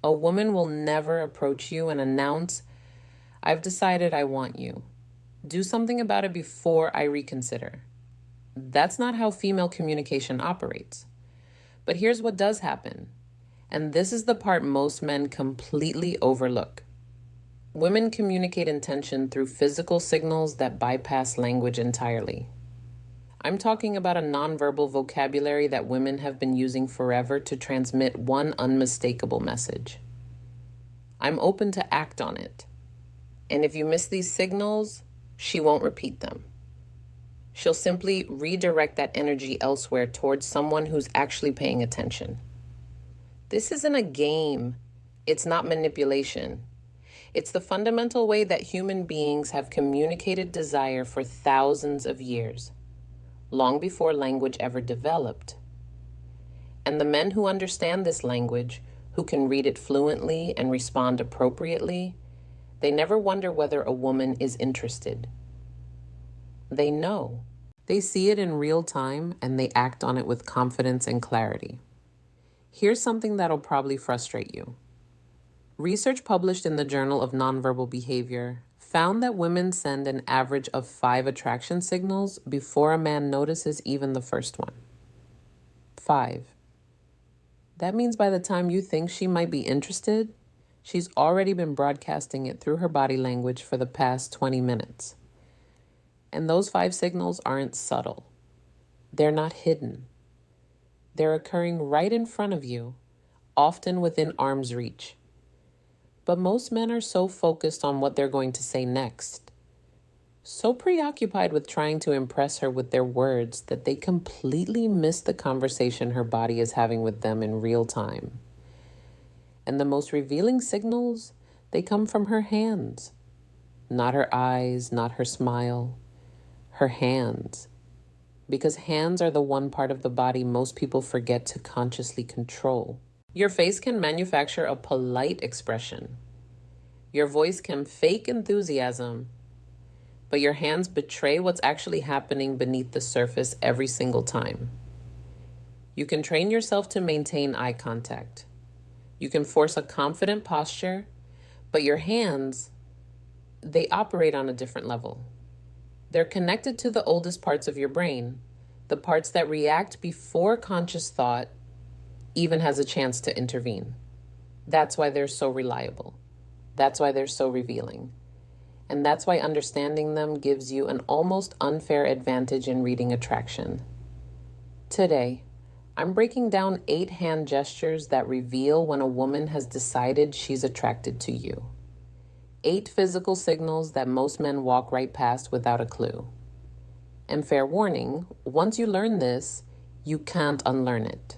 A woman will never approach you and announce, "I've decided I want you. Do something about it before I reconsider." That's not how female communication operates. But here's what does happen. And this is the part most men completely overlook. Women communicate intention through physical signals that bypass language entirely. I'm talking about a nonverbal vocabulary that women have been using forever to transmit one unmistakable message. I'm open to act on it. And if you miss these signals, she won't repeat them. She'll simply redirect that energy elsewhere towards someone who's actually paying attention. This isn't a game. It's not manipulation. It's the fundamental way that human beings have communicated desire for thousands of years, long before language ever developed. And the men who understand this language, who can read it fluently and respond appropriately, they never wonder whether a woman is interested. They know. They see it in real time and they act on it with confidence and clarity. Here's something that'll probably frustrate you. Research published in the Journal of Nonverbal Behavior found that women send an average of 5 attraction signals before a man notices even the first one. 5. That means by the time you think she might be interested, she's already been broadcasting it through her body language for the past 20 minutes. And those 5 signals aren't subtle. They're not hidden. They're occurring right in front of you, often within arm's reach. But most men are so focused on what they're going to say next, so preoccupied with trying to impress her with their words that they completely miss the conversation her body is having with them in real time. And the most revealing signals, they come from her hands. Not her eyes, not her smile, her hands. Because hands are the one part of the body most people forget to consciously control. Your face can manufacture a polite expression. Your voice can fake enthusiasm, but your hands betray what's actually happening beneath the surface every single time. You can train yourself to maintain eye contact. You can force a confident posture, but your hands, they operate on a different level. They're connected to the oldest parts of your brain, the parts that react before conscious thought even has a chance to intervene. That's why they're so reliable. That's why they're so revealing. And that's why understanding them gives you an almost unfair advantage in reading attraction. Today, I'm breaking down 8 hand gestures that reveal when a woman has decided she's attracted to you. 8 physical signals that most men walk right past without a clue. And fair warning, once you learn this, you can't unlearn it.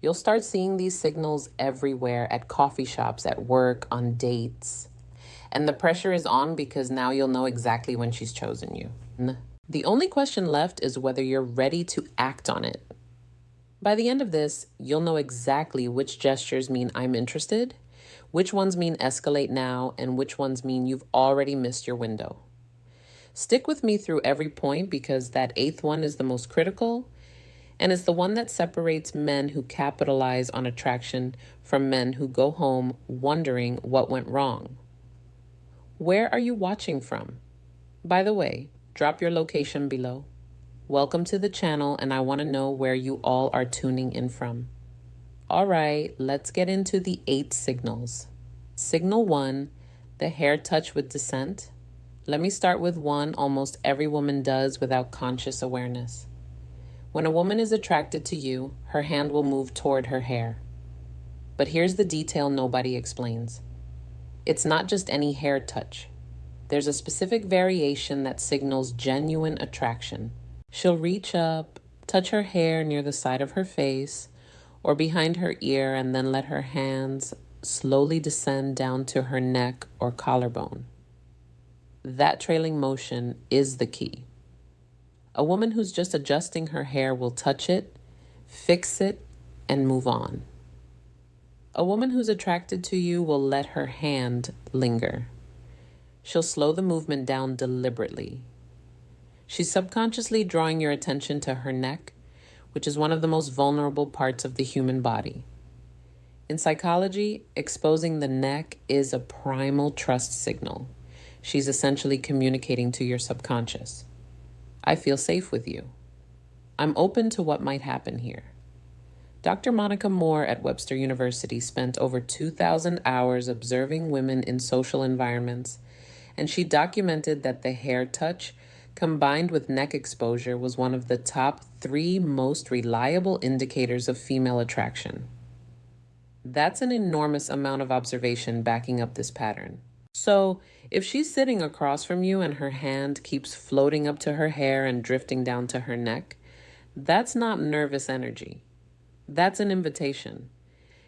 You'll start seeing these signals everywhere, at coffee shops, at work, on dates. And the pressure is on because now you'll know exactly when she's chosen you. The only question left is whether you're ready to act on it. By the end of this, you'll know exactly which gestures mean "I'm interested," which ones mean "escalate now," and which ones mean you've already missed your window. Stick with me through every point because that 8th one is the most critical, and it's the one that separates men who capitalize on attraction from men who go home wondering what went wrong. Where are you watching from? By the way, drop your location below. Welcome to the channel, and I want to know where you all are tuning in from. All right, let's get into the 8 signals. Signal 1, the hair touch with dissent. Let me start with one almost every woman does without conscious awareness. When a woman is attracted to you, her hand will move toward her hair. But here's the detail nobody explains. It's not just any hair touch. There's a specific variation that signals genuine attraction. She'll reach up, touch her hair near the side of her face or behind her ear, and then let her hands slowly descend down to her neck or collarbone. That trailing motion is the key. A woman who's just adjusting her hair will touch it, fix it, and move on. A woman who's attracted to you will let her hand linger. She'll slow the movement down deliberately. She's subconsciously drawing your attention to her neck, which is one of the most vulnerable parts of the human body. In psychology, exposing the neck is a primal trust signal. She's essentially communicating to your subconscious. I feel safe with you. I'm open to what might happen here. Dr. Monica Moore at Webster University spent over 2,000 hours observing women in social environments, and she documented that the hair touch combined with neck exposure was one of the top 3 most reliable indicators of female attraction. That's an enormous amount of observation backing up this pattern. So, if she's sitting across from you and her hand keeps floating up to her hair and drifting down to her neck, that's not nervous energy. That's an invitation.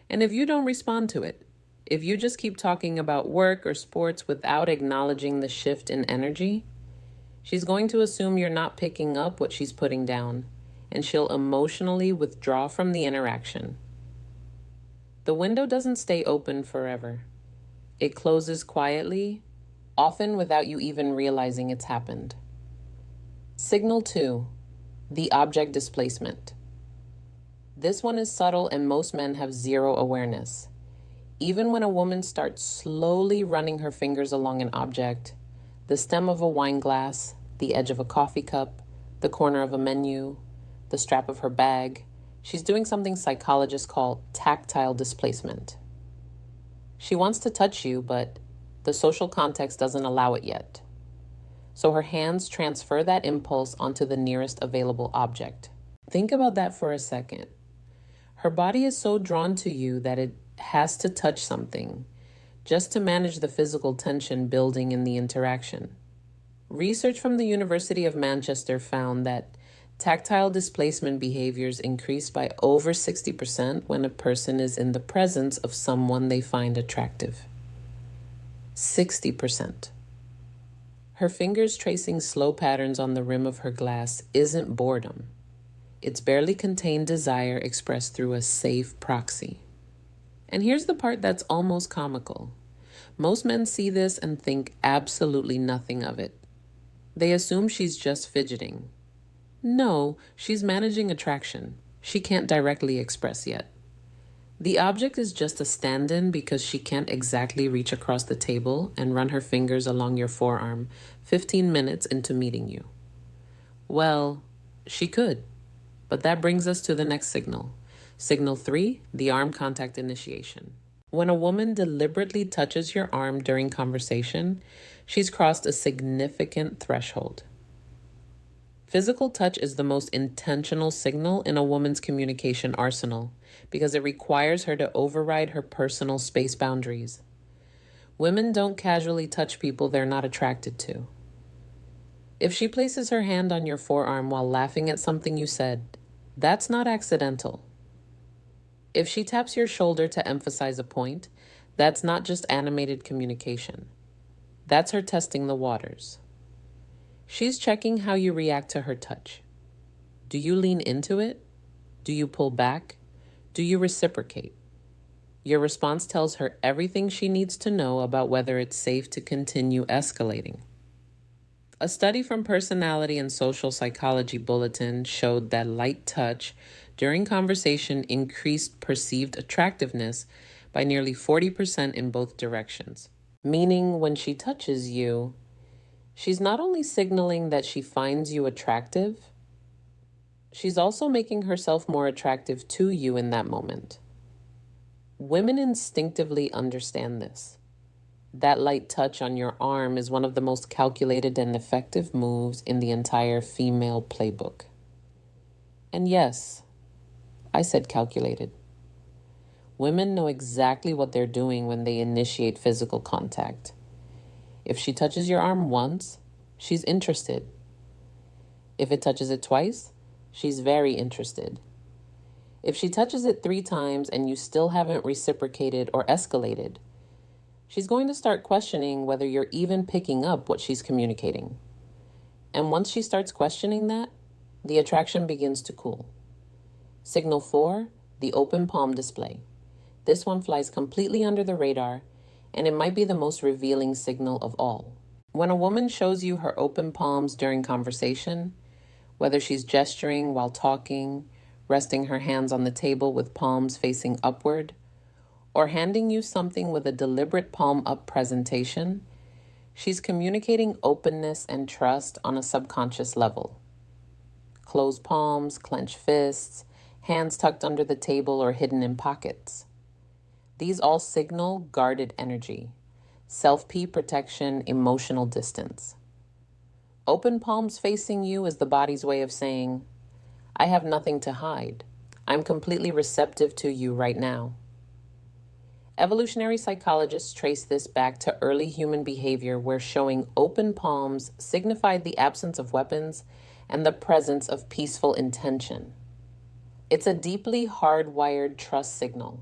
And if you don't respond to it, if you just keep talking about work or sports without acknowledging the shift in energy, she's going to assume you're not picking up what she's putting down, and she'll emotionally withdraw from the interaction. The window doesn't stay open forever. It closes quietly, often without you even realizing it's happened. Signal 2, the object displacement. This one is subtle and most men have zero awareness. Even when a woman starts slowly running her fingers along an object, the stem of a wine glass, the edge of a coffee cup, the corner of a menu, the strap of her bag, she's doing something psychologists call tactile displacement. She wants to touch you, but the social context doesn't allow it yet. So her hands transfer that impulse onto the nearest available object. Think about that for a second. Her body is so drawn to you that it has to touch something just to manage the physical tension building in the interaction. Research from the University of Manchester found that tactile displacement behaviors increase by over 60% when a person is in the presence of someone they find attractive. 60%. Her fingers tracing slow patterns on the rim of her glass isn't boredom. It's barely contained desire expressed through a safe proxy. And here's the part that's almost comical. Most men see this and think absolutely nothing of it. They assume she's just fidgeting. No, she's managing attraction. She can't directly express yet. The object is just a stand-in because she can't exactly reach across the table and run her fingers along your forearm 15 minutes into meeting you. Well, she could. But that brings us to the next signal. Signal 3, the arm contact initiation. When a woman deliberately touches your arm during conversation, she's crossed a significant threshold. Physical touch is the most intentional signal in a woman's communication arsenal because it requires her to override her personal space boundaries. Women don't casually touch people they're not attracted to. If she places her hand on your forearm while laughing at something you said, that's not accidental. If she taps your shoulder to emphasize a point, that's not just animated communication. That's her testing the waters. She's checking how you react to her touch. Do you lean into it? Do you pull back? Do you reciprocate? Your response tells her everything she needs to know about whether it's safe to continue escalating. A study from Personality and Social Psychology Bulletin showed that light touch during conversation increased perceived attractiveness by nearly 40% in both directions. Meaning when she touches you, she's not only signaling that she finds you attractive, she's also making herself more attractive to you in that moment. Women instinctively understand this. That light touch on your arm is one of the most calculated and effective moves in the entire female playbook. And yes, I said calculated. Women know exactly what they're doing when they initiate physical contact. If she touches your arm once, she's interested. If it touches it twice, she's very interested. If she touches it 3 times and you still haven't reciprocated or escalated, she's going to start questioning whether you're even picking up what she's communicating. And once she starts questioning that, the attraction begins to cool. Signal 4, the open palm display. This one flies completely under the radar, and it might be the most revealing signal of all. When a woman shows you her open palms during conversation, whether she's gesturing while talking, resting her hands on the table with palms facing upward, or handing you something with a deliberate palm up presentation, she's communicating openness and trust on a subconscious level. Closed palms, clenched fists, hands tucked under the table or hidden in pockets. These all signal guarded energy, self-P protection, emotional distance. Open palms facing you is the body's way of saying, I have nothing to hide. I'm completely receptive to you right now. Evolutionary psychologists trace this back to early human behavior where showing open palms signified the absence of weapons and the presence of peaceful intention. It's a deeply hardwired trust signal.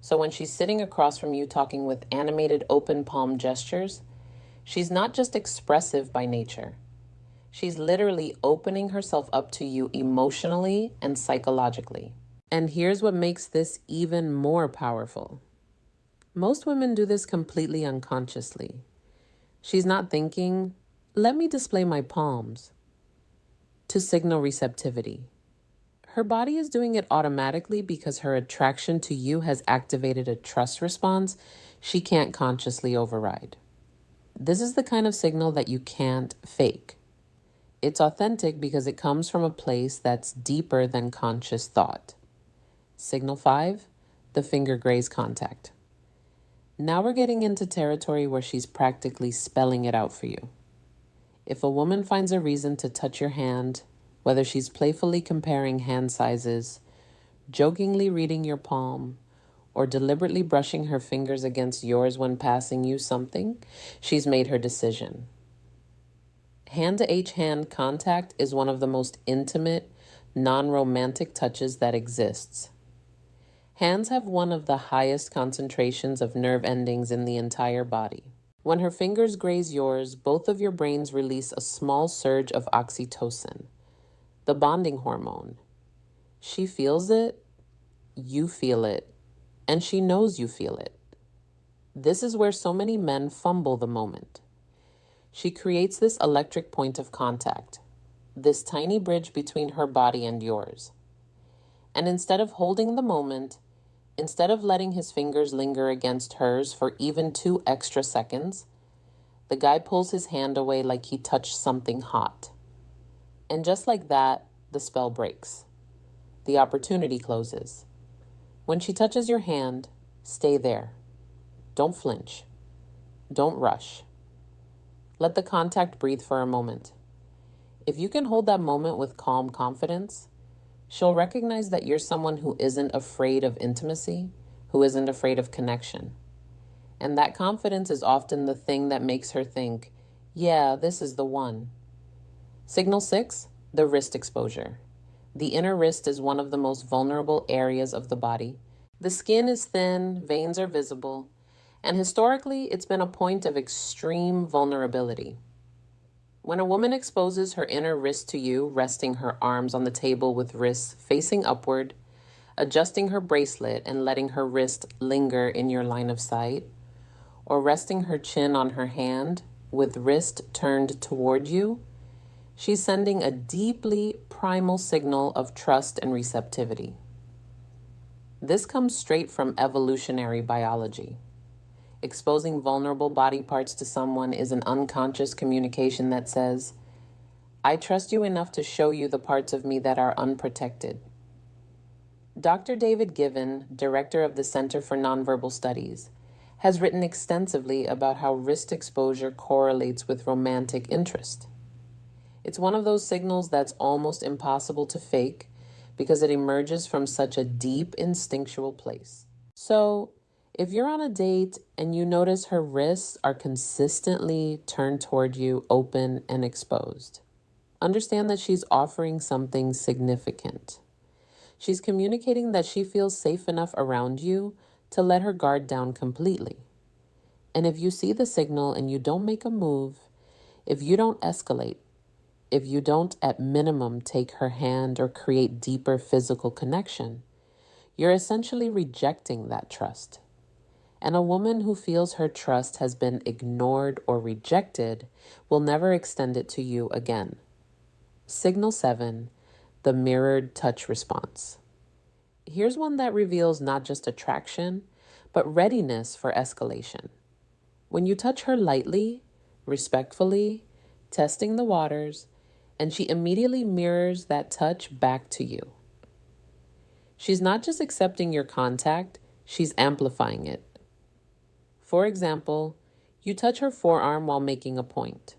So when she's sitting across from you talking with animated open palm gestures, she's not just expressive by nature. She's literally opening herself up to you emotionally and psychologically. And here's what makes this even more powerful. Most women do this completely unconsciously. She's not thinking, let me display my palms to signal receptivity. Her body is doing it automatically because her attraction to you has activated a trust response she can't consciously override. This is the kind of signal that you can't fake. It's authentic because it comes from a place that's deeper than conscious thought. Signal 5, the finger graze contact. Now we're getting into territory where she's practically spelling it out for you. If a woman finds a reason to touch your hand, whether she's playfully comparing hand sizes, jokingly reading your palm, or deliberately brushing her fingers against yours when passing you something, she's made her decision. Hand-to-hand contact is one of the most intimate, non-romantic touches that exists. Hands have one of the highest concentrations of nerve endings in the entire body. When her fingers graze yours, both of your brains release a small surge of oxytocin, the bonding hormone. She feels it, you feel it, and she knows you feel it. This is where so many men fumble the moment. She creates this electric point of contact, this tiny bridge between her body and yours. And instead of holding the moment, instead of letting his fingers linger against hers for even 2 extra seconds, the guy pulls his hand away like he touched something hot. And just like that, the spell breaks. The opportunity closes. When she touches your hand, stay there. Don't flinch. Don't rush. Let the contact breathe for a moment. If you can hold that moment with calm confidence, she'll recognize that you're someone who isn't afraid of intimacy, who isn't afraid of connection. And that confidence is often the thing that makes her think, yeah, this is the one. Signal 6, the wrist exposure. The inner wrist is one of the most vulnerable areas of the body. The skin is thin, veins are visible, and historically, it's been a point of extreme vulnerability. When a woman exposes her inner wrist to you, resting her arms on the table with wrists facing upward, adjusting her bracelet and letting her wrist linger in your line of sight, or resting her chin on her hand with wrist turned toward you, she's sending a deeply primal signal of trust and receptivity. This comes straight from evolutionary biology. Exposing vulnerable body parts to someone is an unconscious communication that says, I trust you enough to show you the parts of me that are unprotected. Dr. David Given, director of the Center for Nonverbal Studies, has written extensively about how wrist exposure correlates with romantic interest. It's one of those signals that's almost impossible to fake because it emerges from such a deep instinctual place. So, if you're on a date and you notice her wrists are consistently turned toward you, open and exposed, understand that she's offering something significant. She's communicating that she feels safe enough around you to let her guard down completely. And if you see the signal and you don't make a move, if you don't escalate, if you don't at minimum take her hand or create deeper physical connection, you're essentially rejecting that trust. And a woman who feels her trust has been ignored or rejected will never extend it to you again. Signal 7, the mirrored touch response. Here's one that reveals not just attraction, but readiness for escalation. When you touch her lightly, respectfully, testing the waters, and she immediately mirrors that touch back to you. She's not just accepting your contact, she's amplifying it. For example, you touch her forearm while making a point.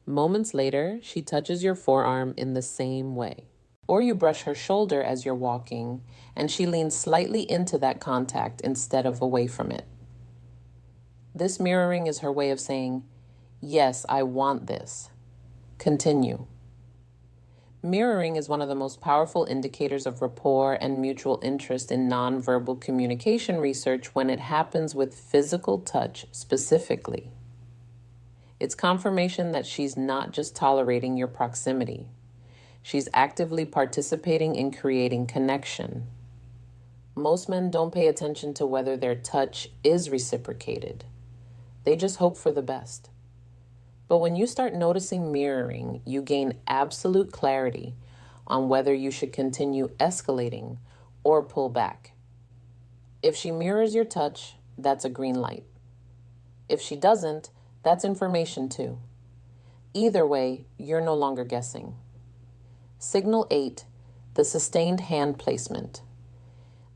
Moments later, she touches your forearm in the same way. Or you brush her shoulder as you're walking, and she leans slightly into that contact instead of away from it. This mirroring is her way of saying, yes, I want this. Continue. Mirroring is one of the most powerful indicators of rapport and mutual interest in nonverbal communication research when it happens with physical touch specifically. It's confirmation that she's not just tolerating your proximity. She's actively participating in creating connection. Most men don't pay attention to whether their touch is reciprocated. They just hope for the best. But when you start noticing mirroring, you gain absolute clarity on whether you should continue escalating or pull back. If she mirrors your touch, that's a green light. If she doesn't, that's information too. Either way, you're no longer guessing. Signal 8, the sustained hand placement.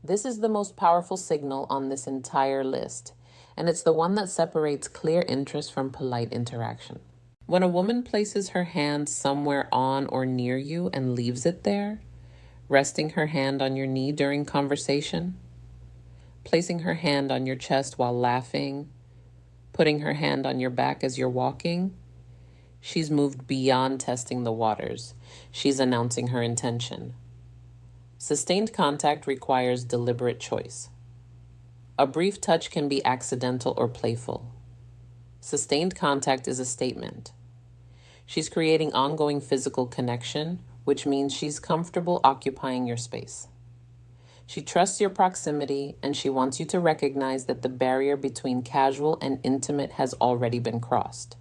This is the most powerful signal on this entire list, and it's the one that separates clear interest from polite interaction. When a woman places her hand somewhere on or near you and leaves it there, resting her hand on your knee during conversation, placing her hand on your chest while laughing, putting her hand on your back as you're walking, she's moved beyond testing the waters. She's announcing her intention. Sustained contact requires deliberate choice. A brief touch can be accidental or playful. Sustained contact is a statement. She's creating ongoing physical connection, which means she's comfortable occupying your space. She trusts your proximity, and she wants you to recognize that the barrier between casual and intimate has already been crossed.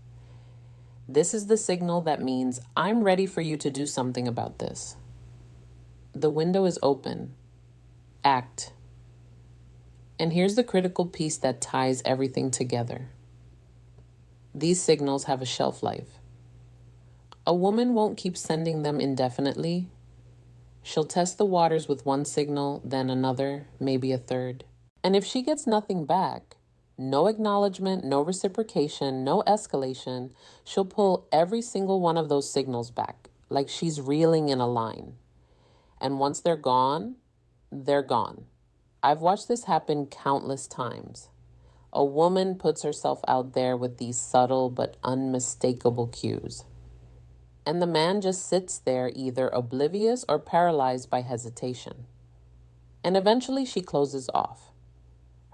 This is the signal that means I'm ready for you to do something about this. The window is open. Act. And here's the critical piece that ties everything together. These signals have a shelf life. A woman won't keep sending them indefinitely. She'll test the waters with one signal, then another, maybe a third. And if she gets nothing back, no acknowledgement, no reciprocation, no escalation, she'll pull every single one of those signals back, like she's reeling in a line. And once they're gone, they're gone. I've watched this happen countless times. A woman puts herself out there with these subtle but unmistakable cues. And the man just sits there either oblivious or paralyzed by hesitation. And eventually she closes off.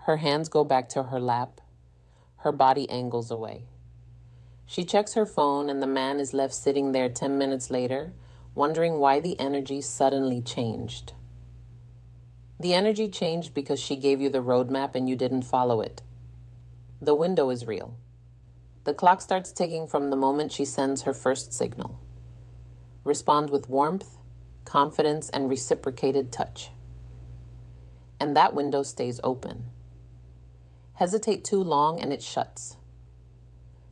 Her hands go back to her lap. Her body angles away. She checks her phone, and the man is left sitting there 10 minutes later, wondering why the energy suddenly changed. The energy changed because she gave you the roadmap and you didn't follow it. The window is real. The clock starts ticking from the moment she sends her first signal. Respond with warmth, confidence, and reciprocated touch. And that window stays open. Hesitate too long and it shuts.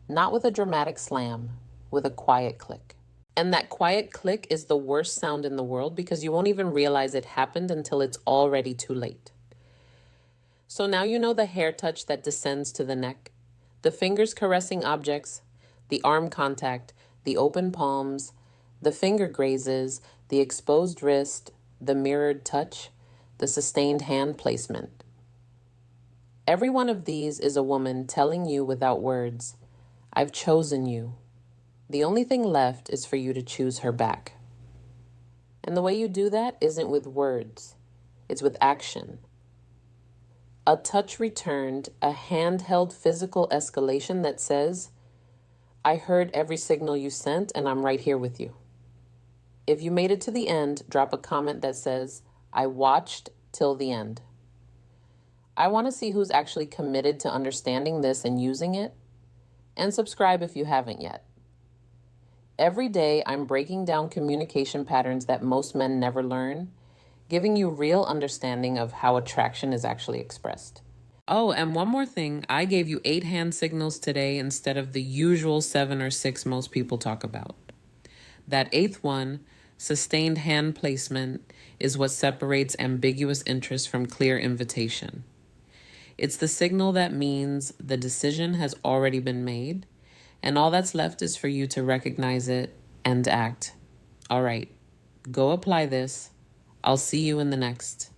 Not with a dramatic slam, with a quiet click. And that quiet click is the worst sound in the world because you won't even realize it happened until it's already too late. So now you know the hair touch that descends to the neck, the fingers caressing objects, the arm contact, the open palms, the finger grazes, the exposed wrist, the mirrored touch, the sustained hand placement. Every one of these is a woman telling you without words, I've chosen you. The only thing left is for you to choose her back. And the way you do that isn't with words, it's with action. A touch returned, a handheld physical escalation that says, I heard every signal you sent and I'm right here with you. If you made it to the end, drop a comment that says, I watched till the end. I want to see who's actually committed to understanding this and using it. And subscribe if you haven't yet. Every day, I'm breaking down communication patterns that most men never learn, giving you real understanding of how attraction is actually expressed. Oh, and one more thing. I gave you 8 hand signals today instead of the usual 7 or 6 most people talk about. That 8th one, sustained hand placement, is what separates ambiguous interest from clear invitation. It's the signal that means the decision has already been made, and all that's left is for you to recognize it and act. All right, go apply this. I'll see you in the next.